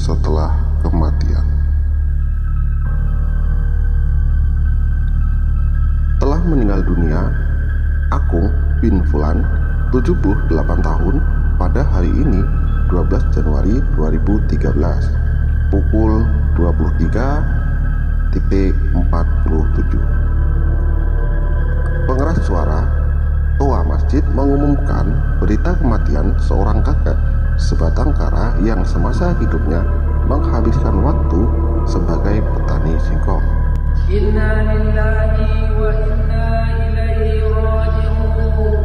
setelah kematian. Telah meninggal dunia Akung bin Fulan, 78 tahun, pada hari ini 12 Januari 2013 pukul 23.47. Pengeras suara Toa Masjid mengumumkan berita kematian seorang kakek sebatang kara yang semasa hidupnya menghabiskan waktu sebagai petani singkong. Inna lillahi wa inna ilaihi raji'un.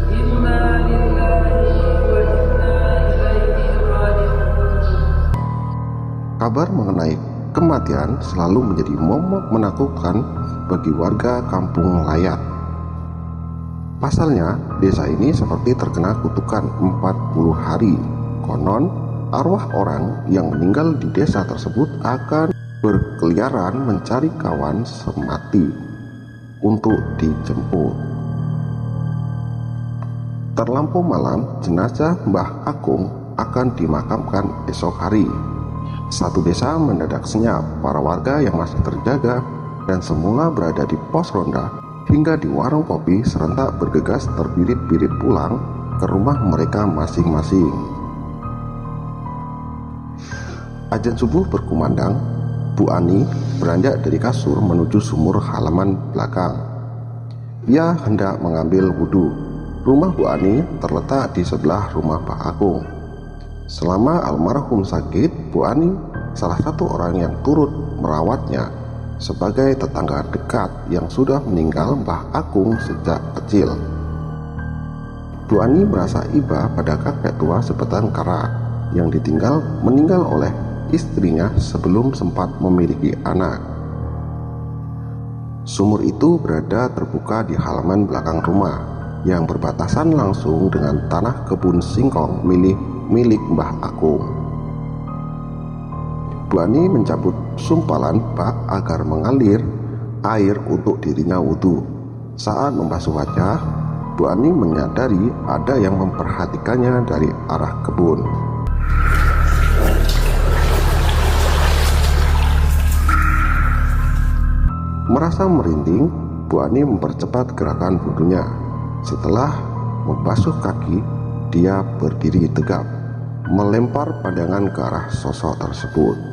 Inna lillahi wa inna ilaihi raji'un. Kabar mengenai kematian selalu menjadi momok menakutkan bagi warga kampung Layat. Pasalnya, desa ini seperti terkena kutukan 40 hari. Konon, arwah orang yang meninggal di desa tersebut akan berkeliaran mencari kawan semati untuk dijemput. Terlampau malam, jenazah Mbah Akung akan dimakamkan esok hari. Satu desa mendadak senyap, para warga yang masih terjaga dan semula berada di pos ronda hingga di warung kopi serentak bergegas terbirit-birit pulang ke rumah mereka masing-masing. Azan subuh berkumandang, Bu Ani beranjak dari kasur menuju sumur halaman belakang. Ia hendak mengambil wudhu. Rumah Bu Ani terletak di sebelah rumah Pak Akung. Selama almarhum sakit, Bu Ani salah satu orang yang turut merawatnya sebagai tetangga dekat yang sudah meninggal Mbah Akung sejak kecil. Bu Ani merasa iba pada kakek tua sebatang kara yang meninggal oleh istrinya sebelum sempat memiliki anak. Sumur itu berada terbuka di halaman belakang rumah yang berbatasan langsung dengan tanah kebun singkong milik Mbah Akung. Bu Ani mencabut sumpalan bak agar mengalir air untuk dirinya wudhu. Saat membasuh wajah, Bu Ani menyadari ada yang memperhatikannya dari arah kebun. Merasa merinding, Bu Ani mempercepat gerakan wudhunya. Setelah membasuh kaki, dia berdiri tegap, melempar pandangan ke arah sosok tersebut.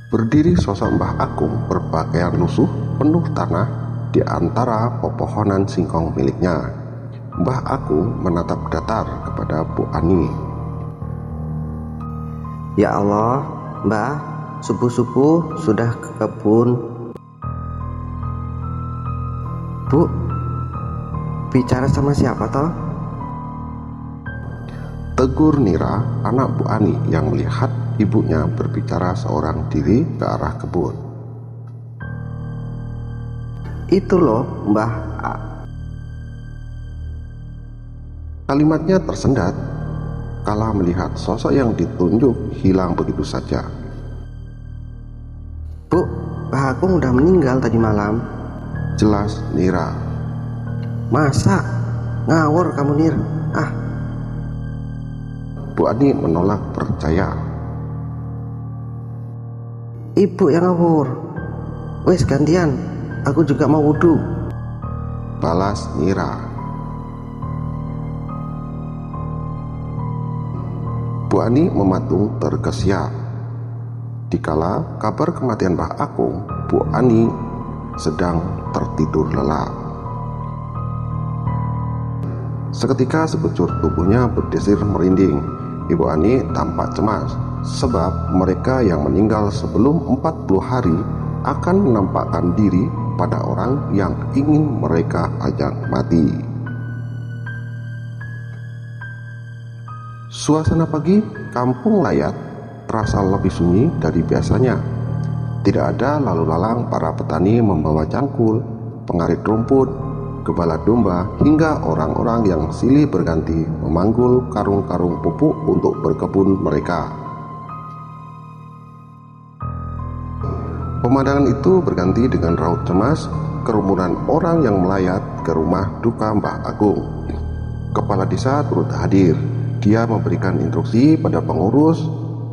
Berdiri sosok Mbah Akung berpakaian lusuh penuh tanah di antara pepohonan singkong miliknya. Mbah Akung menatap datar kepada Bu Ani. Ya Allah, Mbah, subuh-subuh sudah ke kebun. Bu, bicara sama siapa toh? Tegur Nira, anak Bu Ani yang melihat ibunya berbicara seorang diri ke arah kebun. Itu loh, Mbah. Kalimatnya tersendat kala melihat sosok yang ditunjuk hilang begitu saja. Bu, Mbah Akung udah meninggal tadi malam. Jelas Nira. Masa? Ngawur kamu, Nir. Bu Ani menolak percaya. Ibu yang ngawur. Wes gantian, aku juga mau wudhu. Balas Nira. Bu Ani mematung terkesiap. Dikala kabar kematian Mbah Akung, Bu Ani sedang tertidur lelap. Seketika sekujur tubuhnya berdesir merinding. Ibu Ani tampak cemas sebab mereka yang meninggal sebelum 40 hari akan menampakkan diri pada orang yang ingin mereka ajak mati. Suasana pagi kampung Layat terasa lebih sunyi dari biasanya. Tidak ada lalu lalang para petani membawa cangkul, pengarit rumput, gembala domba, hingga orang-orang yang silih berganti memanggul karung-karung pupuk untuk berkebun mereka. Pemandangan itu berganti dengan raut cemas kerumunan orang yang melayat ke rumah duka Mbah Akung. Kepala desa turut hadir. Dia memberikan instruksi pada pengurus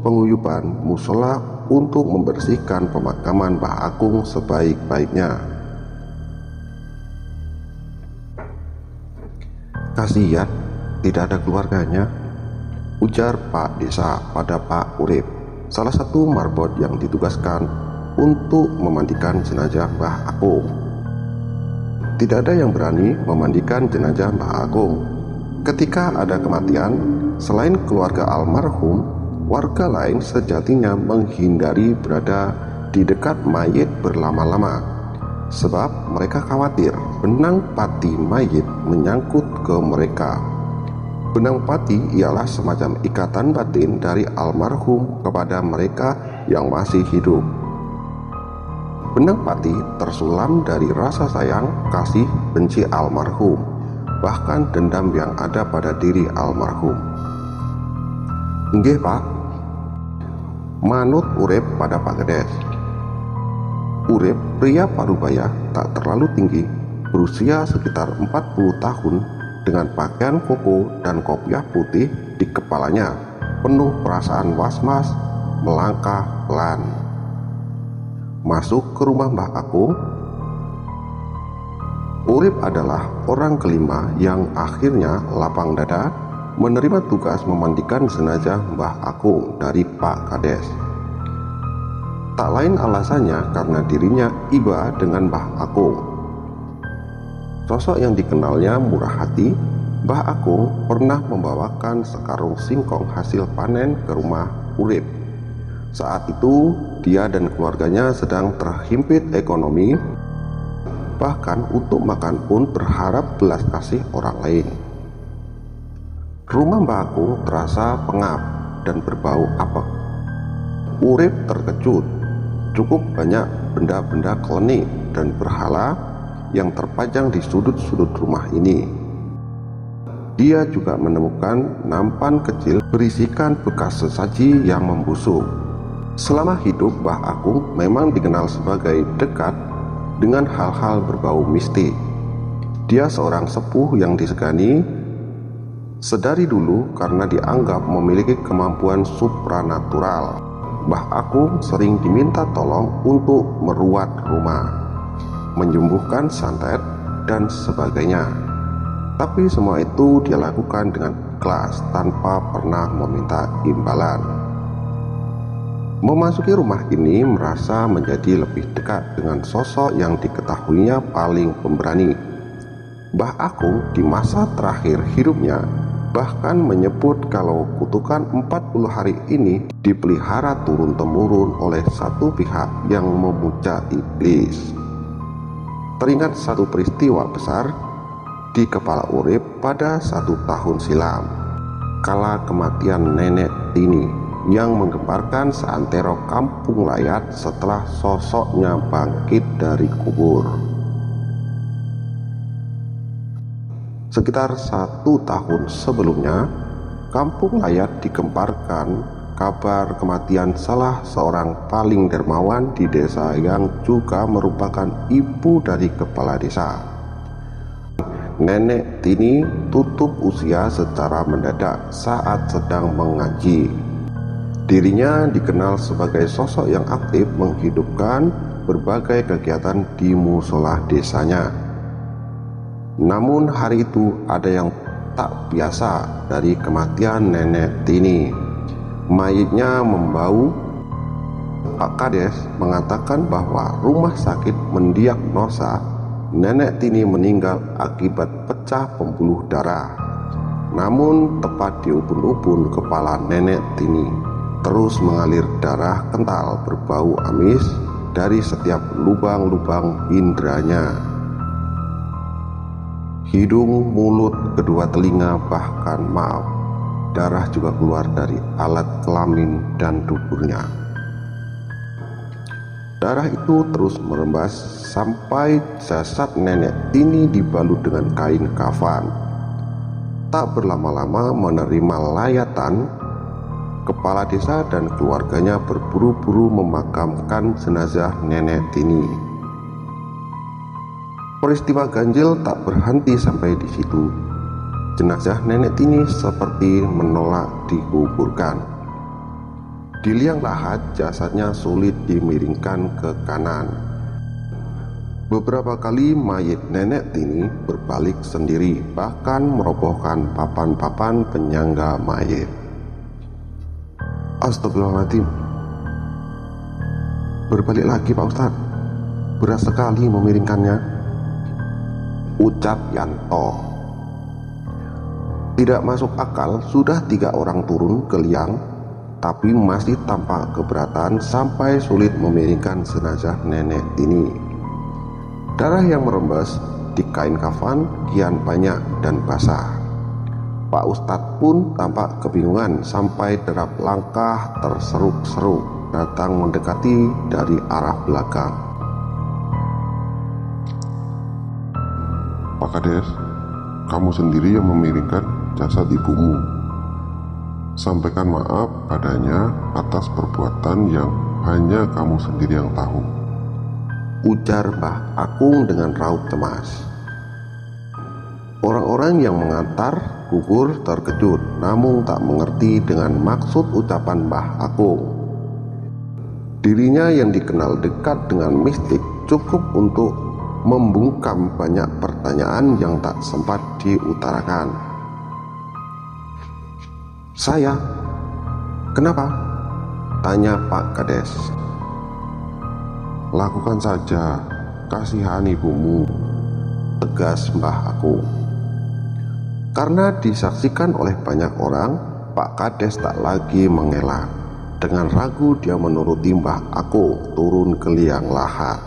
penguyuban musola untuk membersihkan pemakaman Mbah Agung sebaik-baiknya. "Kasihan, tidak ada keluarganya," ujar Pak Desa pada Pak Urip, salah satu marbot yang ditugaskan untuk memandikan jenazah Mbah Agung. Tidak ada yang berani memandikan jenazah Mbah Agung. Ketika ada kematian, selain keluarga almarhum, warga lain sejatinya menghindari berada di dekat mayit berlama-lama, sebab mereka khawatir benang pati mayit menyangkut ke mereka. Benang pati ialah semacam ikatan batin dari almarhum kepada mereka yang masih hidup. Benang pati tersulam dari rasa sayang, kasih, benci almarhum, bahkan dendam yang ada pada diri almarhum. "Nggih, Pak," manut Urip pada Pak Kades. Urip, pria parubaya tak terlalu tinggi, berusia sekitar 40 tahun, dengan pakaian koko dan kopiah putih di kepalanya, penuh perasaan was-was, melangkah pelan masuk ke rumah Mbah Agung. Urip adalah orang kelima yang akhirnya lapang dada menerima tugas memandikan jenazah Mbah Agung dari Pak Kades. Tak lain alasannya karena dirinya iba dengan Mbah Agung. Sosok yang dikenalnya murah hati, Mbah Agung pernah membawakan sekarung singkong hasil panen ke rumah Urip. Saat itu dia dan keluarganya sedang terhimpit ekonomi, bahkan untuk makan pun berharap belas kasih orang lain. Rumah Mbah Agung terasa pengap dan berbau apek. Urip terkejut, cukup banyak benda-benda klenik dan berhala yang terpajang di sudut-sudut rumah ini. Dia juga menemukan nampan kecil berisikan bekas sesaji yang membusuk. Selama hidup, Mbah Agung memang dikenal sebagai dekat dengan hal-hal berbau mistik. Dia seorang sepuh yang disegani sedari dulu karena dianggap memiliki kemampuan supranatural. Mbah Agung sering diminta tolong untuk meruat rumah, menyembuhkan santet, dan sebagainya. Tapi semua itu dia lakukan dengan ikhlas tanpa pernah meminta imbalan. Memasuki rumah ini merasa menjadi lebih dekat dengan sosok yang diketahuinya paling pemberani. Mbah Agung di masa terakhir hidupnya bahkan menyebut kalau kutukan 40 hari ini dipelihara turun-temurun oleh satu pihak yang memuja iblis. Teringat satu peristiwa besar di kepala Urip pada 1 tahun silam, kala kematian Nenek Tini yang menggemparkan seantero kampung Layat setelah sosoknya bangkit dari kubur. Sekitar 1 tahun sebelumnya, kampung Layat digemparkan kabar kematian salah seorang paling dermawan di desa yang juga merupakan ibu dari kepala desa. Nenek Tini tutup usia secara mendadak saat sedang mengaji. Dirinya dikenal sebagai sosok yang aktif menghidupkan berbagai kegiatan di musola desanya. Namun hari itu ada yang tak biasa dari kematian Nenek Tini. Mayitnya membau. Pak Kades mengatakan bahwa rumah sakit mendiagnosa Nenek Tini meninggal akibat pecah pembuluh darah. Namun tepat di ubun-ubun kepala Nenek Tini terus mengalir darah kental berbau amis dari setiap lubang-lubang indranya. Hidung, mulut, kedua telinga, bahkan darah juga keluar dari alat kelamin dan duburnya. Darah itu terus merembas sampai jasad Nenek Tini dibalut dengan kain kafan. Tak berlama-lama menerima layatan, kepala desa dan keluarganya berburu-buru memakamkan jenazah Nenek Tini. Peristiwa ganjil tak berhenti sampai di situ. Jenazah nenek Tini seperti menolak dikuburkan. Di liang lahat, jasadnya sulit dimiringkan ke kanan. Beberapa kali mayit nenek Tini berbalik sendiri, bahkan merobohkan papan-papan penyangga mayit. Astagfirullahaladzim. Berbalik lagi Pak Ustadz, berat sekali memiringkannya, ucap Yanto. Tidak masuk akal, sudah 3 orang turun ke liang, tapi masih tampak keberatan sampai sulit memiringkan jenazah nenek Tini. Darah yang merembes di kain kafan kian banyak dan basah. Pak Ustadz pun tampak kebingungan sampai derap langkah terseruk-seruk datang mendekati dari arah belakang. Pak Kades, kamu sendiri yang memiringkan jasad ibumu. Sampaikan maaf padanya atas perbuatan yang hanya kamu sendiri yang tahu, ujar Mbah Akung dengan raut cemas. Orang-orang yang mengantar kubur terkejut, namun tak mengerti dengan maksud ucapan Mbah Akung. Dirinya yang dikenal dekat dengan mistik cukup untuk membungkam banyak pertanyaan yang tak sempat diutarakan. Saya? Kenapa? Tanya Pak Kades. lakukan saja, kasihan ibumu, tegas Mbah Akung. Karena disaksikan oleh banyak orang, Pak Kades tak lagi mengelak. Dengan ragu dia menuruti Mbah Akung turun ke liang lahat.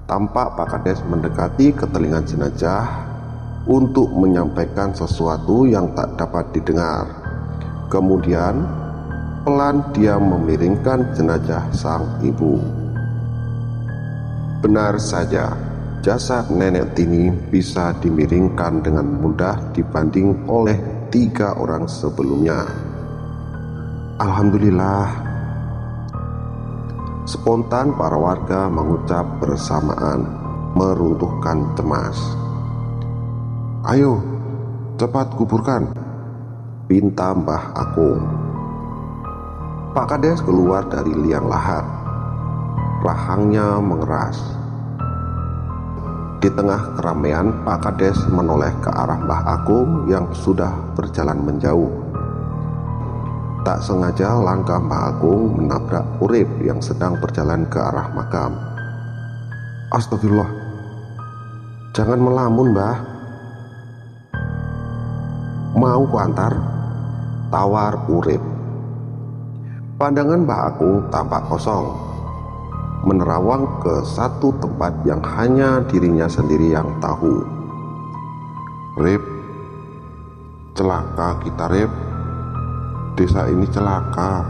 Tampak Pak Kades mendekati ke telinga jenazah untuk menyampaikan sesuatu yang tak dapat didengar. Kemudian pelan dia memiringkan jenazah sang ibu. Benar saja, jasad nenek Tini bisa dimiringkan dengan mudah dibanding oleh 3 orang sebelumnya. Alhamdulillah. Spontan para warga mengucap bersamaan, meruntuhkan cemas. ayo cepat kuburkan, pinta Mbah Akung. Pak Kades keluar dari liang lahat. Rahangnya mengeras. Di tengah keramaian, Pak Kades menoleh ke arah Mbah Akung yang sudah berjalan menjauh. Tak sengaja langkah Mbah Akung menabrak Urip yang sedang berjalan ke arah makam. Astagfirullah, jangan melamun Mbah. Mau kuantar? Tawar Urip. Pandangan Mbah Akung tampak kosong, menerawang ke satu tempat yang hanya dirinya sendiri yang tahu. Rip, celaka kita Rip, desa ini celaka.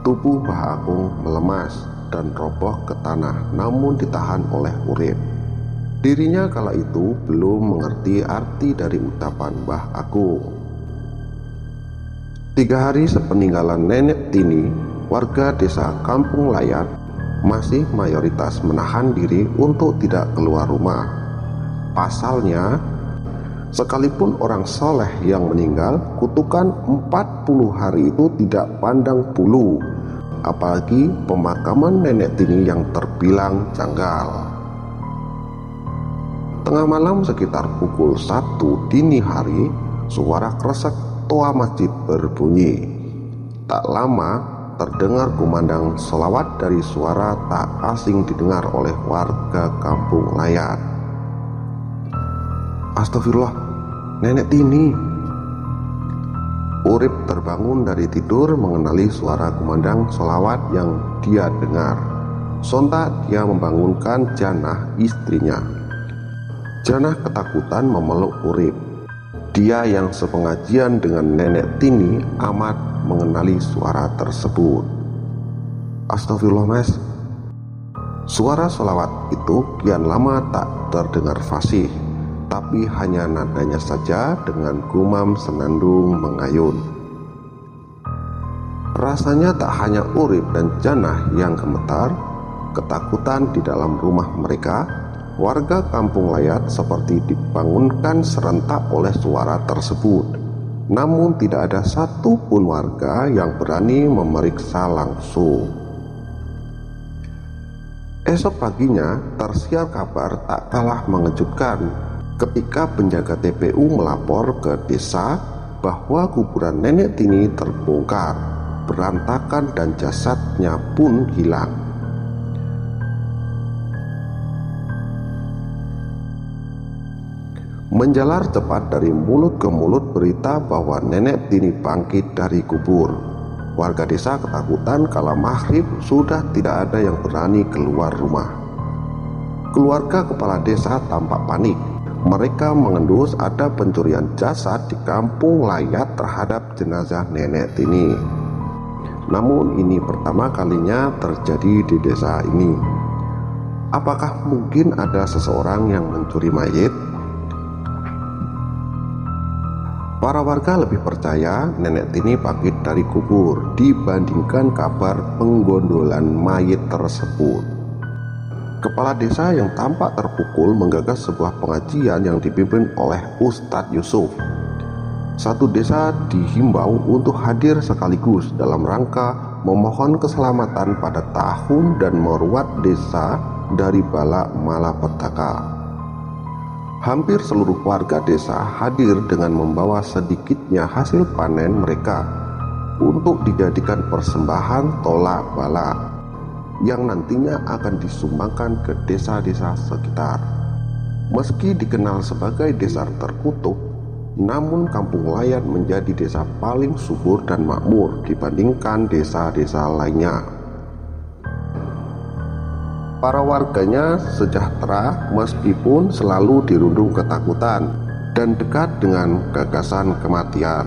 Tubuh Mbah Akung melemas dan roboh ke tanah, namun ditahan oleh Urip. Dirinya kala itu belum mengerti arti dari ucapan Mbah Akung. 3 hari sepeninggalan nenek Tini, warga desa Kampung Layar masih mayoritas menahan diri untuk tidak keluar rumah. Pasalnya, sekalipun orang soleh yang meninggal, kutukan 40 hari itu tidak pandang bulu, apalagi pemakaman nenek Tini yang terbilang janggal. Tengah malam sekitar pukul 1 dini hari, suara kresek toa masjid berbunyi. Tak lama terdengar kumandang selawat dari suara tak asing didengar oleh warga Kampung Layar. Astagfirullah, nenek Tini. Urip terbangun dari tidur mengenali suara kumandang selawat yang dia dengar. Sontak dia membangunkan Janah, istrinya. Janah ketakutan memeluk Urip. Dia yang sepengajian dengan nenek Tini amat mengenali suara tersebut. Astagfirullah mas. Suara sholawat itu kian lama tak terdengar fasih, tapi hanya nadanya saja dengan gumam senandung mengayun. Rasanya tak hanya Urip dan Janah yang gemetar. Ketakutan di dalam rumah mereka warga Kampung Layat seperti dibangunkan serentak oleh suara tersebut. Namun tidak ada satupun warga yang berani memeriksa langsung. Esok paginya tersiar kabar tak kalah mengejutkan ketika penjaga TPU melapor ke desa bahwa kuburan Nenek Tini terbongkar, berantakan dan jasadnya pun hilang. Menjalar cepat dari mulut ke mulut berita bahwa Nenek Tini bangkit dari kubur. Warga desa ketakutan kala maghrib sudah tidak ada yang berani keluar rumah. Keluarga kepala desa tampak panik. Mereka mengendus ada pencurian jasad di Kampung Layat terhadap jenazah Nenek Tini. Namun ini pertama kalinya terjadi di desa ini. Apakah mungkin ada seseorang yang mencuri mayit? Para warga lebih percaya Nenek Tini bangkit dari kubur dibandingkan kabar penggondolan mayit tersebut. Kepala desa yang tampak terpukul menggagas sebuah pengajian yang dipimpin oleh Ustadz Yusuf. Satu desa dihimbau untuk hadir sekaligus dalam rangka memohon keselamatan pada tahun dan meruat desa dari bala malapetaka. Hampir seluruh warga desa hadir dengan membawa sedikitnya hasil panen mereka untuk dijadikan persembahan tolak bala yang nantinya akan disumbangkan ke desa-desa sekitar. Meski dikenal sebagai desa terkutuk, namun Kampung Layat menjadi desa paling subur dan makmur dibandingkan desa-desa lainnya. Para warganya sejahtera meskipun selalu dirundung ketakutan dan dekat dengan gagasan kematian.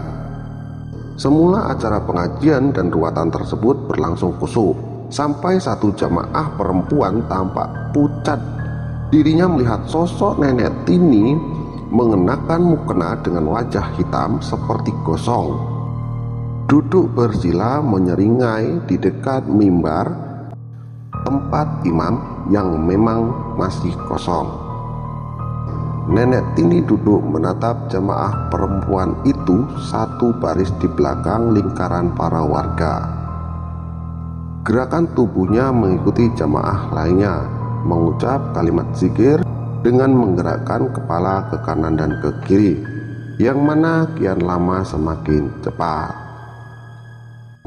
Semula acara pengajian dan ruatan tersebut berlangsung khusyuk, sampai satu jamaah perempuan tampak pucat. Dirinya melihat sosok Nenek Tini mengenakan mukena dengan wajah hitam seperti gosong, duduk bersila menyeringai di dekat mimbar tempat imam yang memang masih kosong. Nenek Tini duduk menatap jamaah perempuan itu satu baris di belakang lingkaran para warga. Gerakan tubuhnya mengikuti jamaah lainnya, mengucap kalimat zikir dengan menggerakkan kepala ke kanan dan ke kiri, yang mana kian lama semakin cepat.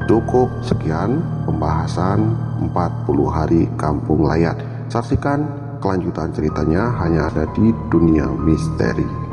Cukup sekian pembahasan 40 hari Kampung Layat. Saksikan kelanjutan ceritanya hanya ada di Dunia Misteri.